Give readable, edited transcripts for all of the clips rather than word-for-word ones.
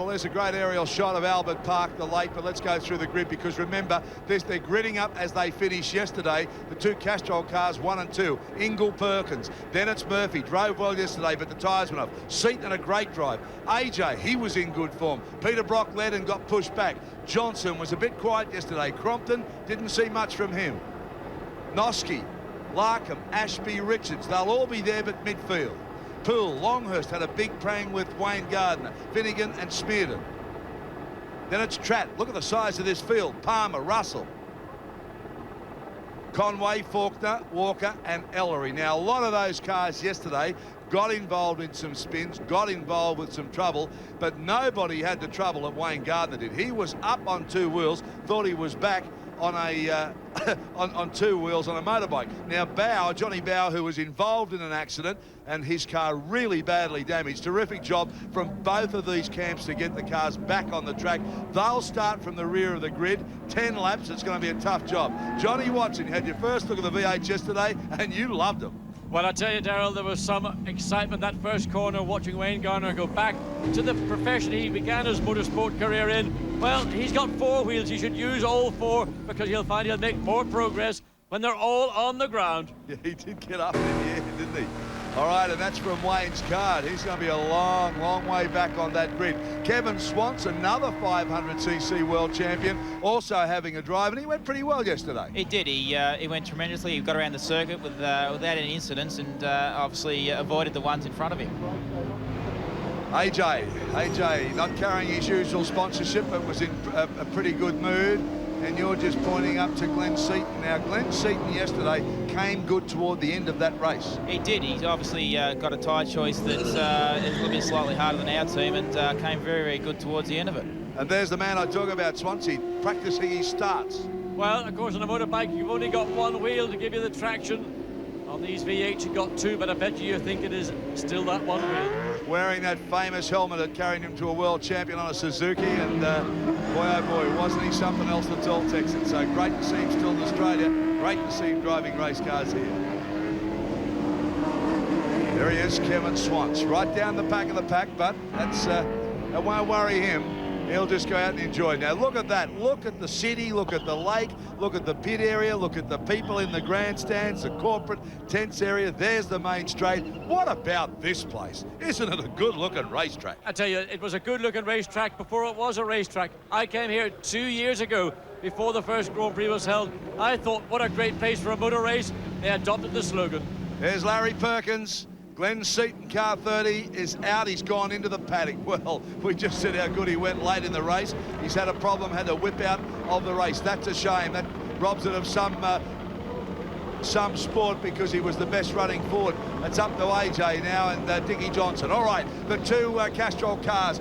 Well, there's a great aerial shot of Albert Park, the late, but let's go through the grid because remember, they're gridding up as they finished yesterday. The two Castrol cars, 1 and 2. Ingle Perkins, then it's Murphy, drove well yesterday, but the tyres went off. Seaton, a great drive. AJ, he was in good form. Peter Brock led and got pushed back. Johnson was a bit quiet yesterday. Crompton, didn't see much from him. Noski, Larkham, Ashby, Richards, they'll all be there but midfield. Poole, Longhurst had a big prang with Wayne Gardner, Finnegan and Smearden. Then it's Tratt. Look at the size of this field. Palmer, Russell, Conway, Faulkner, Walker and Ellery. Now, a lot of those cars yesterday got involved in some spins, got involved with some trouble, but nobody had the trouble that Wayne Gardner did. He was up on 2 wheels, thought he was back on a on 2 wheels on a motorbike. Now Johnny Bow, who was involved in an accident and his car really badly damaged. Terrific job from both of these camps to get the cars back on the track. They'll start from the rear of the grid. 10 laps, it's going to be a tough job. Johnny Watson, you had your first look at the V8 yesterday and you loved them. Well, I tell you, Darryl, there was some excitement that first corner watching Wayne Gardner go back to the profession he began his motorsport career in. Well, he's got 4 wheels. He should use all 4 because he'll find he'll make more progress when they're all on the ground. Yeah, he did get up in the air, didn't he? All right, and that's from Wayne's card. He's going to be a long, long way back on that grid. Kevin Swanson, another 500cc world champion, also having a drive, and he went pretty well yesterday. He did. He went tremendously. He got around the circuit without any incidents and obviously avoided the ones in front of him. AJ not carrying his usual sponsorship, but was in a pretty good mood. And you're just pointing up to Glenn Seaton. Now, Glenn Seaton yesterday came good toward the end of that race. He did. He's obviously got a tyre choice that's is a little bit slightly harder than our team and came very, very good towards the end of it. And there's the man I talk about, Swansea, practicing his starts. Well, of course, on a motorbike, you've only got 1 wheel to give you the traction. On these V8s, you've got 2, but I bet you think it is still that 1 wheel. Wearing that famous helmet that carried him to a world champion on a Suzuki, and boy, oh boy, wasn't he something else that's all Texan. So great to see him still in Australia. Great to see him driving race cars here. There he is, Kevin Swans, right down the back of the pack, but that won't worry him. He'll just go out and enjoy. Now look at that. Look at the city, look at the lake, look at the pit area, look at the people in the grandstands, the corporate tents area. There's the main straight. What about this place? Isn't it a good-looking racetrack? I tell you, it was a good-looking racetrack before it was a racetrack. I came here 2 years ago before the first Grand Prix was held. I thought, what a great place for a motor race. They adopted the slogan. There's Larry Perkins. Glenn Seaton, car 30, is out. He's gone into the paddock. Well, we just said how good he went late in the race. He's had a problem, had to whip out of the race. That's a shame. That robs it of some sport because he was the best running forward. It's up to AJ now and Dickie Johnson. All right, the 2 Castrol cars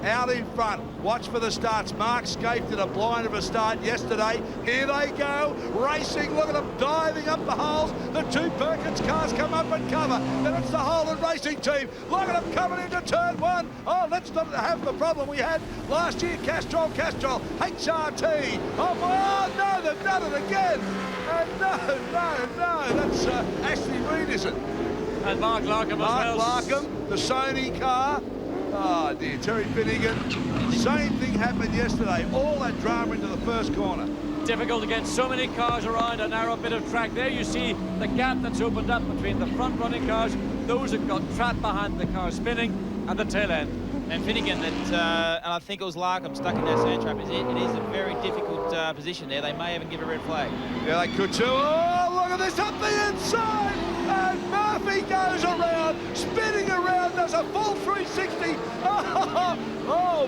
out in front. Watch for the starts. Mark Scaife did a blind of a start yesterday. Here they go, racing. Look at them diving up the holes. The 2 Perkins cars come up and cover. Then it's the Holden Racing team. Look at them coming into turn 1. Oh, let's not have the problem we had last year. Castrol, HRT. Oh, no, they've done it again. No, that's Ashley Reid, is it? And Mark Larkham as well. Mark Larkham, the Sony car. Oh dear, Terry Finnegan. Same thing happened yesterday. All that drama into the first corner. Difficult to get so many cars around a narrow bit of track. There you see the gap that's opened up between the front running cars, those that got trapped behind the car spinning, and the tail end. And Finnegan, and I think it was Larkham stuck in that sand trap. It is a very difficult position there. They may even give a red flag. Yeah, they could too. Oh, look at this up the inside. And Murphy goes around, spinning around, does a full 360. Oh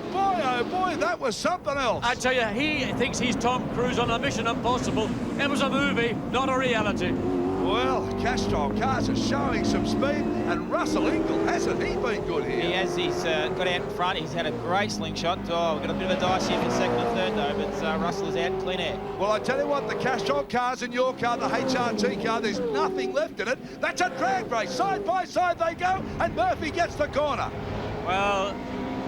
boy, that was something else. I tell you, he thinks he's Tom Cruise on a Mission Impossible. It was a movie, not a reality. Well, Castrol cars are showing some speed, and Russell Ingle, hasn't he been good here? He has. He's got out in front. He's had a great slingshot. Oh, we've got a bit of a dice here for second and third, though, but Russell is out in clean air. Well, I tell you what, the Castrol cars in your car, the HRT car, there's nothing left in it. That's a drag race. Side by side they go, and Murphy gets the corner. Well,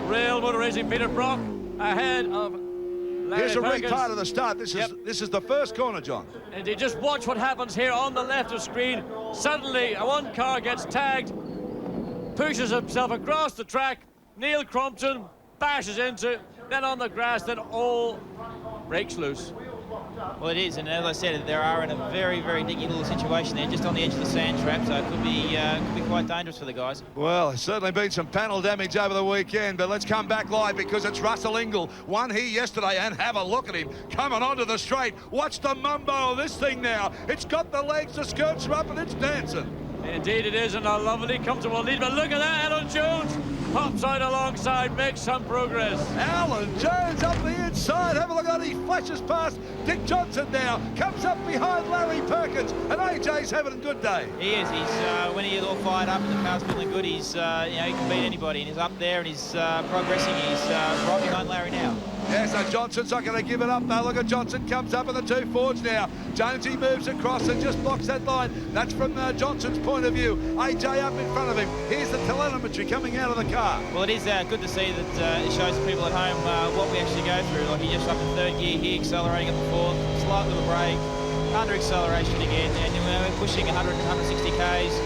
real motor racing, Peter Brock ahead of Larry Here's a Perkins. repart of the start. This is the first corner, John. And you just watch what happens here on the left of screen. Suddenly, one car gets tagged, pushes himself across the track. Neil Crompton bashes into, then on the grass, then all breaks loose. Well, it is, and as I said, there are in a very, very dicky little situation there, just on the edge of the sand trap, so it could be quite dangerous for the guys. Well, there's certainly been some panel damage over the weekend, but let's come back live because it's Russell Ingall. Won here yesterday, and have a look at him coming onto the straight. Watch the mumbo of this thing now. It's got the legs, the skirts are up, and it's dancing. Indeed it is, and a lovely comfortable lead, but look at that, Alan Jones pops out alongside, makes some progress. Alan Jones up the inside, have a look at it, he flashes past Dick Johnson now, comes up behind Larry Perkins, and AJ's having a good day. He is, when he is all fired up and the car's feeling good, he's, he can beat anybody, and he's up there and he's progressing, he's right behind Larry now. Yeah, so Johnson's not going to give it up though. Look at Johnson, comes up in the two forwards now. Jonesy moves across and just blocks that line. That's from Johnson's point of view. AJ up in front of him. Here's the telemetry coming out of the car. Well, it is good to see that it shows the people at home what we actually go through. Like, he just up in third gear here, accelerating at the fourth, slight little brake, under acceleration again, and we're pushing 100, 160 Ks,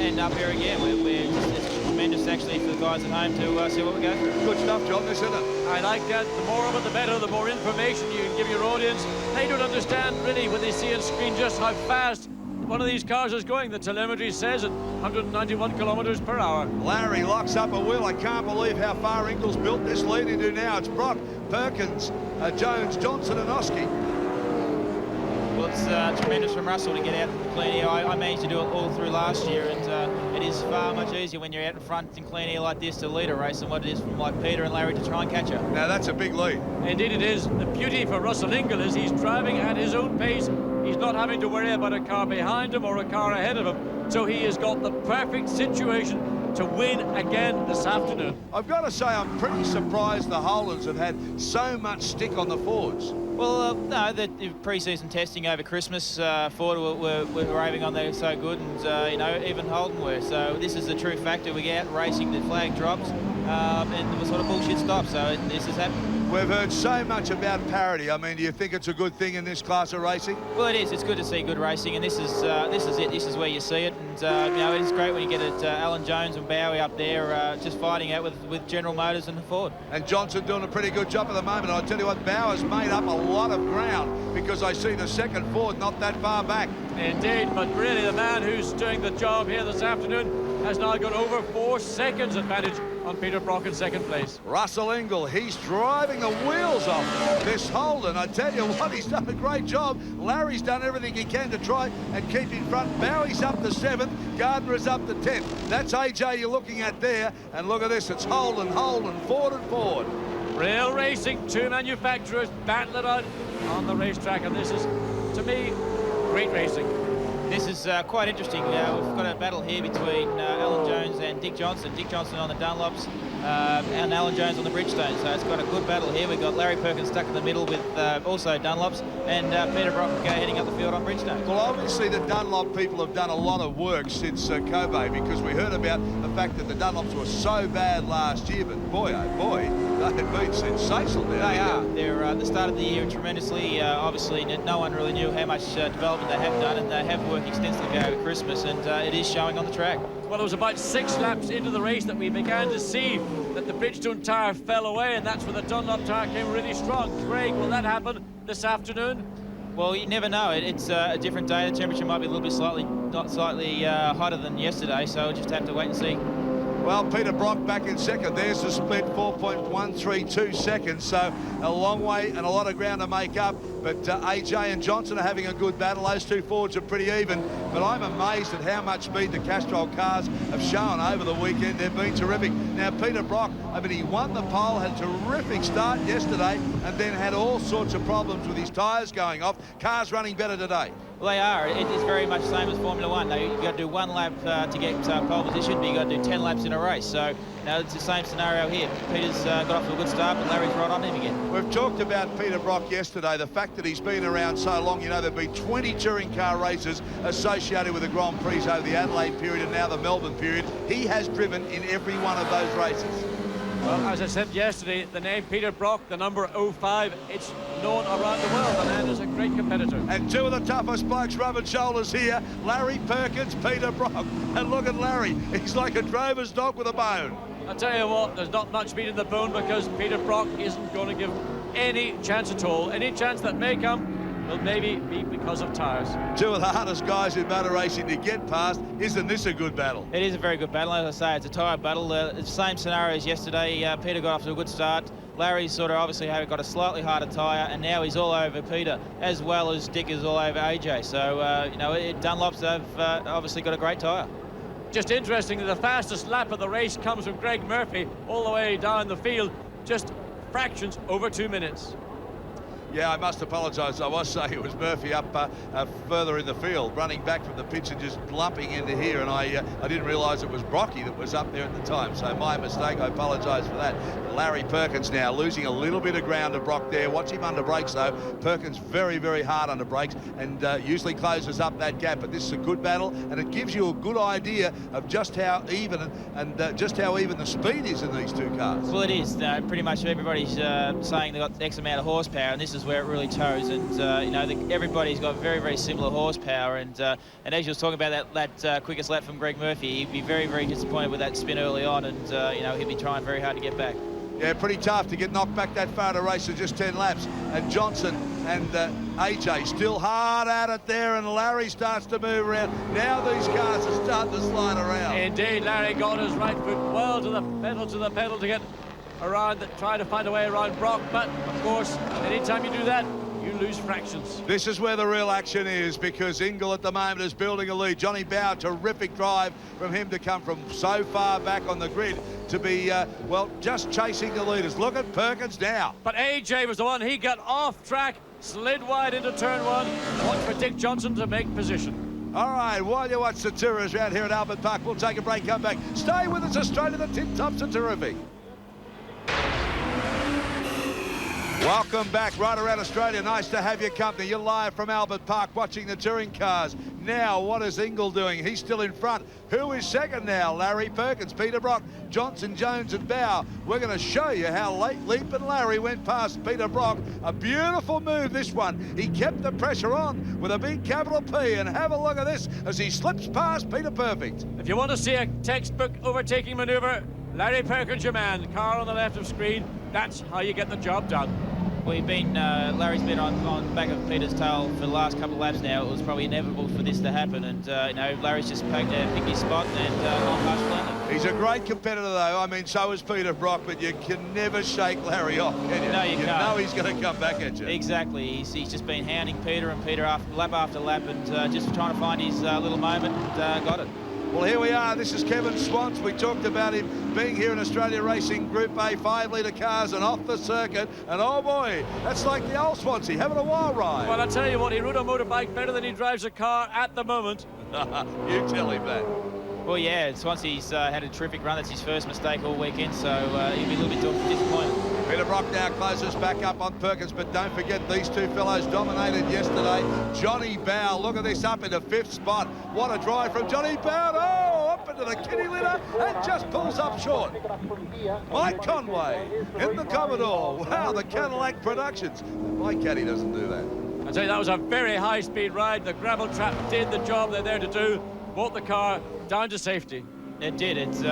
and up here again. It's tremendous actually for the guys at home to see what we go through. Good stuff, John, this isn't it? I like that. The more of it, the better. The more information you can give your audience. They don't understand really when they see on screen just how fast one of these cars is going. The telemetry says at 191 kilometers per hour. Larry locks up a wheel. I can't believe how far Ingall's built this lead into now. It's Brock, Perkins, Jones, Johnson and Oski. Well, it's tremendous from Russell to get out in clean air. I managed to do it all through last year, and it is far much easier when you're out in front in clean air like this to lead a race than what it is from like Peter and Larry to try and catch up. Now that's a big lead. Indeed it is. The beauty for Russell Ingall is he's driving at his own pace. He's not having to worry about a car behind him or a car ahead of him. So he has got the perfect situation to win again this afternoon. I've got to say I'm pretty surprised the Holdens have had so much stick on the Fords. Well, no, the pre-season testing over Christmas, Ford were raving on they were so good, and even Holden were. So this is the true factor. We get out racing, the flag drops, and the sort of bullshit stops. So this is happening. We've heard so much about parity. I mean, do you think it's a good thing in this class of racing? Well, it is. It's good to see good racing, and this is it. This is where you see it, and it is great when you get it. Alan Jones and Bowie up there just fighting out with General Motors and the Ford. And Johnson doing a pretty good job at the moment. I tell you what, Bauer's made up a lot of ground because I see the second Ford not that far back. Indeed, but really the man who's doing the job here this afternoon has now got over 4 seconds advantage on Peter Brock in second place. Russell Ingall, he's driving the wheels off this Holden. I tell you what, he's done a great job. Larry's done everything he can to try and keep in front. Bowie's up to 7th, Gardner is up to 10th. That's AJ you're looking at there, and look at this, it's Holden, Ford and Ford. Real racing, two manufacturers battle it out on the racetrack, and this is, to me, great racing. This is quite interesting. We've got a battle here between Alan Jones and Dick Johnson. Dick Johnson on the Dunlops and Alan Jones on the Bridgestone. So it's got a good battle here. We've got Larry Perkins stuck in the middle with also Dunlops, and Peter Brock heading up the field on Bridgestone. Well, obviously the Dunlop people have done a lot of work since Kobe, because we heard about the fact that the Dunlops were so bad last year, but boy, oh boy, they have been sensational down They here. are. They're at the start of the year tremendously. Obviously, no one really knew how much development they have done, and they have worked extensively over Christmas, and it is showing on the track. Well, it was about 6 laps into the race that we began to see that the Bridgestone tyre fell away, and that's where the Dunlop tyre came really strong. Craig, will that happen this afternoon? Well, you never know. It's a different day. The temperature might be a little bit slightly hotter than yesterday, so we'll just have to wait and see. Well, Peter Brock back in second. There's the split, 4.132 seconds. So a long way and a lot of ground to make up. But AJ and Johnson are having a good battle. Those two Fords are pretty even. But I'm amazed at how much speed the Castrol cars have shown over the weekend. They've been terrific. Now, Peter Brock, I mean, he won the pole, had a terrific start yesterday, and then had all sorts of problems with his tyres going off. Cars running better today. Well, they are. It is very much the same as Formula One. Now, you've got to do 1 lap to get pole position, but you've got to do 10 laps in a race. So, it's the same scenario here. Peter's got off to a good start, but Larry's right on him again. We've talked about Peter Brock yesterday, the fact that he's been around so long. You know, there have been 20 touring car races associated with the Grand Prix over the Adelaide period and now the Melbourne period. He has driven in every one of those races. Well, as I said yesterday, the name Peter Brock, the number 05, it's known around the world. The man is a great competitor. And two of the toughest blokes rubbing shoulders here, Larry Perkins, Peter Brock. And look at Larry, he's like a drover's dog with a bone. I tell you what, there's not much meat in the bone because Peter Brock isn't going to give any chance at all. Any chance that may come will maybe be because of tyres. Two of the hardest guys in motor racing to get past. Isn't this a good battle? It is a very good battle. As I say, it's a tyre battle. It's the same scenario as yesterday. Peter got off to a good start. Larry's sort of obviously got a slightly harder tyre, and now he's all over Peter, as well as Dick is all over AJ. So, you know, Dunlops have obviously got a great tyre. Just interesting that the fastest lap of the race comes from Greg Murphy all the way down the field, just fractions over 2 minutes. Yeah, I must apologise. I was saying it was Murphy up further in the field, running back from the pitch and just lumping into here, and I didn't realise it was Brocky that was up there at the time, so my mistake. I apologise for that. Larry Perkins now losing a little bit of ground to Brock there. Watch him under brakes, though. Perkins very, very hard under brakes and usually closes up that gap, but this is a good battle, and it gives you a good idea of just how even just how even the speed is in these two cars. Well, it is. Pretty much everybody's saying they've got X amount of horsepower, and this is where it really toes. And you know, everybody's got very, very similar horsepower. And as you was talking about that quickest lap from Greg Murphy, he'd be very, very disappointed with that spin early on, and you know, he'd be trying very hard to get back. Yeah, pretty tough to get knocked back that far to race in just 10 laps. And Johnson and AJ still hard at it there, and Larry starts to move around. Now these cars are starting to slide around. Indeed, Larry got his right foot well to the pedal to get around, try to find a way around Brock, but of course, anytime you do that, you lose fractions. This is where the real action is, because Ingle at the moment is building a lead. Johnny Bower, terrific drive from him to come from so far back on the grid to be, well, just chasing the leaders. Look at Perkins now. But AJ was the one, he got off track, slid wide into turn one. Watch for Dick Johnson to make position. All right, while you watch the tourists around here at Albert Park, we'll take a break, come back. Stay with us, Australia. The Tin Tops are terrific. Welcome back right around Australia. Nice to have your company. You're live from Albert Park watching the touring cars. Now, what is Ingle doing? He's still in front. Who is second now? Larry Perkins, Peter Brock, Johnson, Jones and Bower. We're going to show you how Leap and Larry went past Peter Brock. A beautiful move, this one. He kept the pressure on with a big capital P, and have a look at this as he slips past Peter Perfect. If you want to see a textbook overtaking manoeuvre, Larry Perkins, your man. Car on the left of screen. That's how you get the job done. We've been, Larry's been on the back of Peter's tail for the last couple of laps now. It was probably inevitable for this to happen, and you know, Larry's just picked his spot and not much blended. He's a great competitor, though. I mean, so is Peter Brock, but you can never shake Larry off, can you? No, you can't. Know he's going to come back at you. Exactly. He's just been hounding Peter after lap, and just trying to find his little moment, and got it. Well, here we are. This is Kevin Swans. We talked about him being here in Australia racing Group A 5-litre cars and off the circuit. And oh boy, that's like the old Swansea, having a wild ride. Well, I tell you what, he rode a motorbike better than he drives a car at the moment. You tell him that. Well, yeah, Swansea's had a terrific run. That's his first mistake all weekend, so he'll be a little bit disappointed. Peter Brock now closes back up on Perkins, but don't forget these two fellows dominated yesterday. Johnny Bower, look at this, up into 5th spot. What a drive from Johnny Bower. Oh, up into the kitty litter and just pulls up short. Mike Conway in the Commodore. Wow, the Cadillac Productions. My caddy doesn't do that. I tell you, that was a very high-speed ride. The gravel trap did the job they're there to do. Brought the car down to safety. It did. It's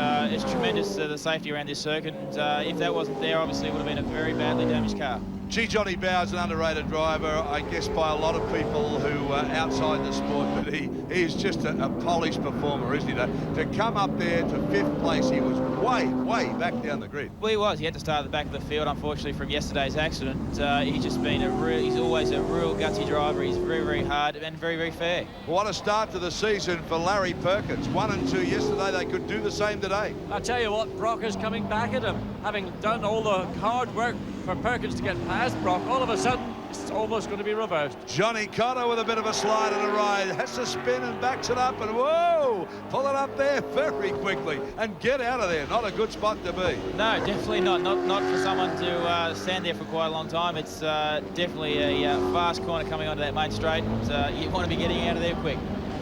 tremendous, the safety around this circuit. And if that wasn't there, obviously it would have been a very badly damaged car. Gee, Johnny Bower's an underrated driver, I guess, by a lot of people who are outside the sport, but he is just a polished performer, isn't he? To come up there to 5th place, he was way back down the grid. Well, he was. He had to start at the back of the field, unfortunately, from yesterday's accident. He's just been he's always a real gutsy driver. He's very, very hard and very, very fair. What a start to the season for Larry Perkins. 1 and 2 yesterday. They could do the same today. I tell you what, Brock is coming back at him. Having done all the hard work for Perkins to get past Brock, all of a sudden, it's almost going to be reversed. Johnny Cotter with a bit of a slide and a ride. Has to spin and backs it up, and whoa! Pull it up there very quickly and get out of there. Not a good spot to be. No, definitely not. Not for someone to stand there for quite a long time. It's definitely a fast corner coming onto that main straight. You want to be getting out of there quick.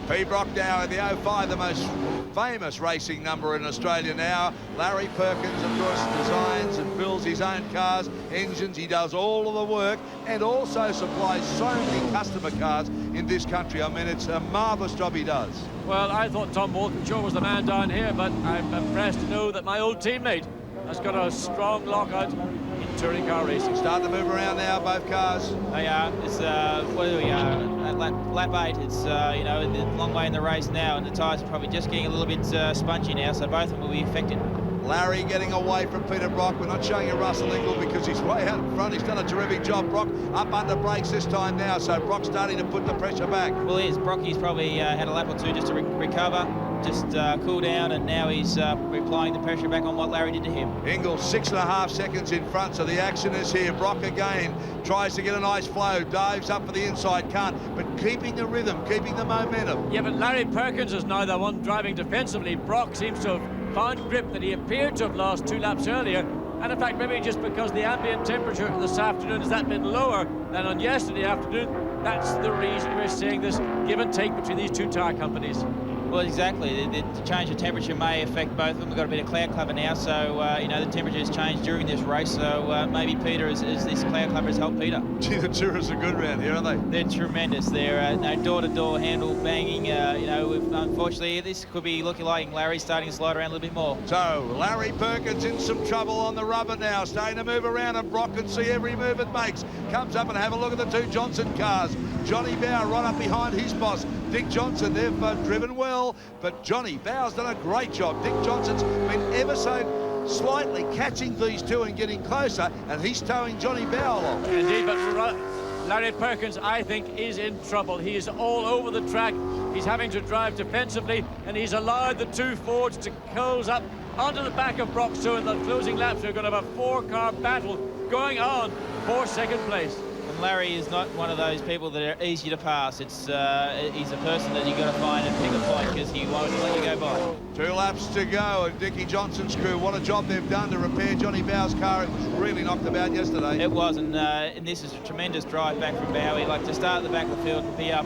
P. Brock now in the 05, the most famous racing number in Australia now. Larry Perkins, of course, designs and builds his own cars, engines. He does all of the work and also supplies so many customer cars in this country. I mean, it's a marvellous job he does. Well, I thought Tom Walkinshaw was the man down here, but I'm impressed to know that my old teammate has got a strong lockout in touring car racing. Starting to move around now, both cars. They are. It's what are we at lap 8. It's you know, a long way in the race now, and the tyres are probably just getting a little bit spongy now, so both of them will be affected. Larry getting away from Peter Brock. We're not showing you Russell Ingall because he's way out in front. He's done a terrific job. Brock up under brakes this time now, so Brock's starting to put the pressure back. Well, he is. Brocky's probably had a lap or two just to recover, just cool down, and now he's applying the pressure back on what Larry did to him. Ingall 6.5 seconds in front, so the action is here. Brock again tries to get a nice flow, dives up for the inside, can't, but keeping the rhythm, keeping the momentum. Yeah, but Larry Perkins is now the one driving defensively. Brock seems to have found grip that he appeared to have lost 2 laps earlier, and in fact maybe just because the ambient temperature this afternoon is that bit lower than on yesterday afternoon, that's the reason we're seeing this give and take between these 2 tyre companies. Well, exactly. The change of temperature may affect both of them. We've got a bit of cloud cover now, so you know, the temperature has changed during this race. So maybe Peter, as this cloud cover has helped Peter. Gee, the tourists are good around here, aren't they? They're tremendous. They're door-to-door handle banging. You know, unfortunately, this could be looking like Larry's starting to slide around a little bit more. So Larry Perkins in some trouble on the rubber now, starting to move around, and Brock can see every move it makes. Comes up and have a look at the 2 Johnson cars. Johnny Bower right up behind his boss, Dick Johnson. They've driven well, but Johnny Bower's done a great job. Dick Johnson's been ever so slightly catching these 2 and getting closer, and he's towing Johnny Bower along. Indeed, but Larry Perkins, I think, is in trouble. He is all over the track. He's having to drive defensively, and he's allowed the 2 Fords to close up onto the back of Brock. So in the closing laps, we're going to have a 4-car battle going on for second place. Larry is not one of those people that are easy to pass. It's he's a person that you've got to find and pick a point because he won't let you go by. 2 laps to go, and Dickie Johnson's crew, what a job they've done to repair Johnny Bower's car. It was really knocked about yesterday. It was, and this is a tremendous drive back from Bowie. Like, to start at the back of the field and be up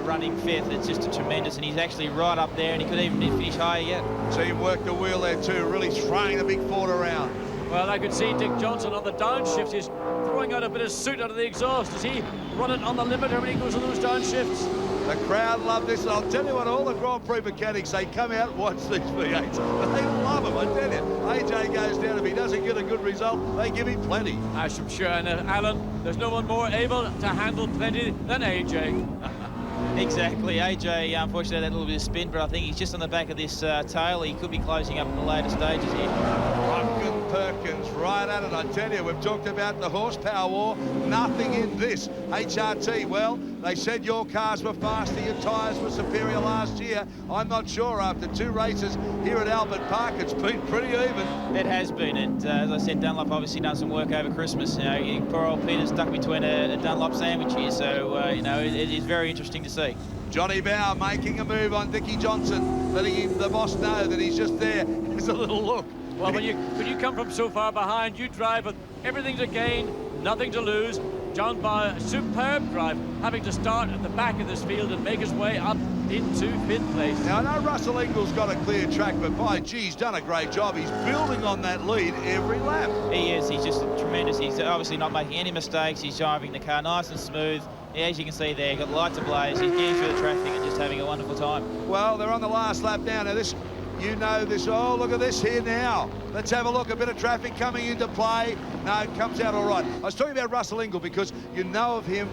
running 5th, it's just a tremendous, and he's actually right up there, and he could even finish higher yet. See him work the wheel there too, really throwing the big Ford around. Well, I could see Dick Johnson on the downshift. He's throwing out a bit of soot out of the exhaust. Does he run it on the limiter when he goes on those downshifts? The crowd love this, and I'll tell you what, all the Grand Prix mechanics, they come out and watch these V8s. They love them, I tell you. AJ goes down. If he doesn't get a good result, they give him plenty. I'm sure, and Alan, there's no one more able to handle plenty than AJ. Exactly. AJ, unfortunately, had that little bit of spin, but I think he's just on the back of this tail. He could be closing up in the later stages here. Duncan Perkins right at it. I tell you, we've talked about the horsepower war. Nothing in this. HRT, well, they said your cars were faster, your tyres were superior last year. I'm not sure. After 2 races here at Albert Park, it's been pretty even. It has been, and as I said, Dunlop obviously done some work over Christmas. You know, poor old Peter's stuck between a Dunlop sandwich here, so you know, it is very interesting to see. Johnny Bower making a move on Dickie Johnson, letting the boss know that he's just there. Here's a little look. Well, when you come from so far behind, you drive with everything to gain, nothing to lose. John Bower, superb drive, having to start at the back of this field and make his way up into 5th place. Now, I know Russell Ingall's got a clear track, but by gee, he's done a great job. He's building on that lead every lap. He is. He's just tremendous. He's obviously not making any mistakes. He's driving the car nice and smooth. As you can see there, got lights ablaze. He's getting through the traffic and just having a wonderful time. Well, they're on the last lap now. Now, this, you know this. Oh, look at this here now. Let's have a look. A bit of traffic coming into play. No, it comes out all right. I was talking about Russell Ingall because you know of him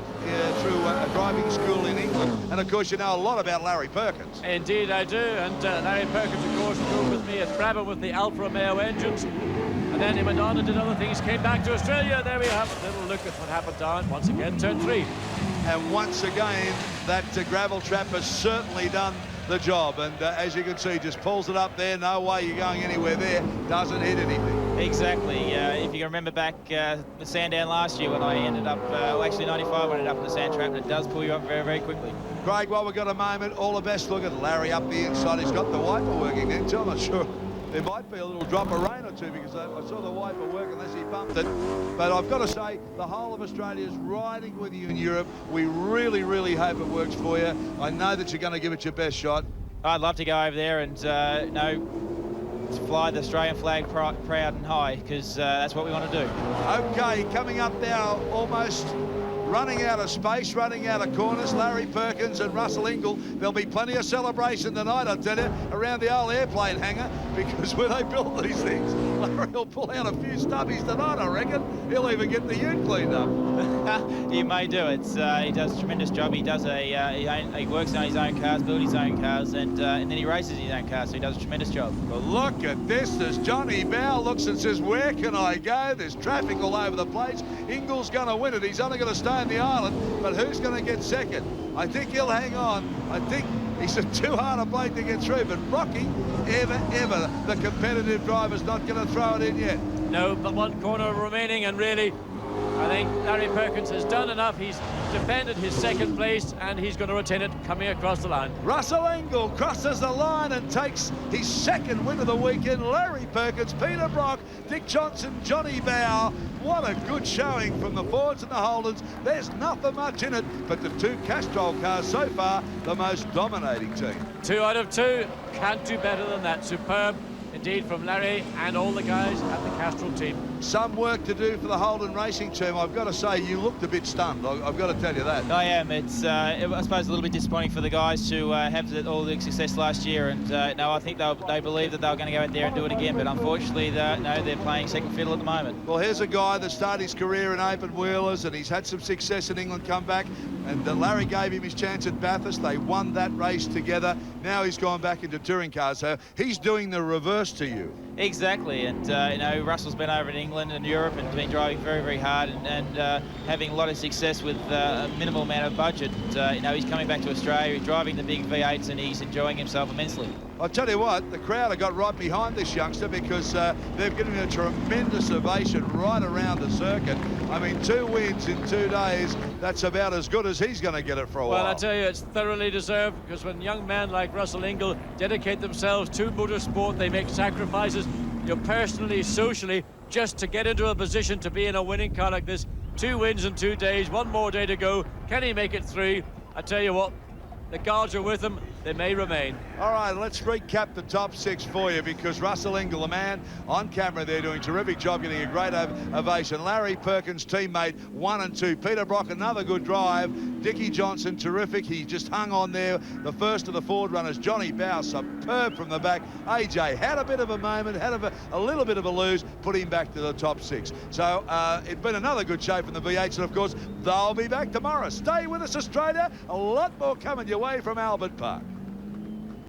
through a driving school in England. And, of course, you know a lot about Larry Perkins. Indeed, I do. And Larry Perkins, of course, drove with me at Brabham with the Alfa Romeo engines. And then he went on and did other things. Came back to Australia. There we have a little look at what happened down once again, turn 3. And once again, that gravel trap has certainly done the job. And as you can see, just pulls it up there. No way you're going anywhere there. Doesn't hit anything. Exactly. If you can remember back the Sandown last year when I ended up, well, actually 95 when I ended up in the sand trap, and it does pull you up very, very quickly. Craig, while we've got a moment, all the best. Look at Larry up the inside. He's got the wiper working then, too. I'm not sure there might be a little drop of rain or two, because I saw the wiper work unless he bumped it. But I've got to say, the whole of Australia is riding with you in Europe. We really, really hope it works for you. I know that you're going to give it your best shot. I'd love to go over there and fly the Australian flag proud and high, because that's what we want to do. Okay, coming up now, almost running out of space, running out of corners, Larry Perkins and Russell Ingall. There'll be plenty of celebration tonight, I tell you, around the old airplane hangar, because when they build these things, Larry will pull out a few stubbies tonight, I reckon. He'll even get the ute cleaned up. He may do it. He does a tremendous job. He does he works on his own cars, builds his own cars, and then he races his own cars, so he does a tremendous job. Well, look at this. As Johnny Bow looks and says, where can I go? There's traffic all over the place. Ingall's going to win it. He's only going to stay in the island, but who's going to get second? I think he'll hang on. I think he's too hard a blade to get through, but Rocky, ever, the competitive driver's not going to throw it in yet. No, but one corner remaining, and really, I think Larry Perkins has done enough. He's defended his second place, and he's going to retain it coming across the line. Russell Ingall crosses the line and takes his second win of the weekend. Larry Perkins, Peter Brock, Dick Johnson, Johnny Bow. What a good showing from the Fords and the Holdens. There's nothing much in it, but the two Castrol cars so far, the most dominating team. 2 out of 2. Can't do better than that. Superb indeed from Larry and all the guys at the Castrol team. Some work to do for the Holden Racing team. I've got to say, you looked a bit stunned. I've got to tell you that. I am. It's, I suppose, a little bit disappointing for the guys to have all the success last year. And no, I think they believe that they were going to go out there and do it again. But unfortunately, they're playing second fiddle at the moment. Well, here's a guy that started his career in open wheelers, and he's had some success in England come back. And Larry gave him his chance at Bathurst. They won that race together. Now he's gone back into touring cars. So he's doing the reverse to you. Exactly, and Russell's been over in England and Europe and been driving very, very hard and having a lot of success with a minimal amount of budget. He's coming back to Australia, he's driving the big V8s, and he's enjoying himself immensely. I'll tell you what, the crowd have got right behind this youngster, because they've given him a tremendous ovation right around the circuit. I mean, 2 wins in 2 days, that's about as good as he's going to get it for a while. Well, I tell you, it's thoroughly deserved, because when young men like Russell Ingall dedicate themselves to motorsport, they make sacrifices, personally, socially, just to get into a position to be in a winning car like this. 2 wins in 2 days, 1 more day to go. Can he make it 3? I tell you what, the guards are with him. They may remain. All right, let's recap the top 6 for you, because Russell Ingall, a man on camera there doing a terrific job, getting a great ovation. Larry Perkins, teammate, 1 and 2. Peter Brock, another good drive. Dickie Johnson, terrific. He just hung on there. The first of the Ford runners, Johnny Bow, superb from the back. AJ had a bit of a moment, had a little bit of a lose, put him back to the top 6. So it's been another good show from the V8s, and of course, they'll be back tomorrow. Stay with us, Australia. A lot more coming your way from Albert Park.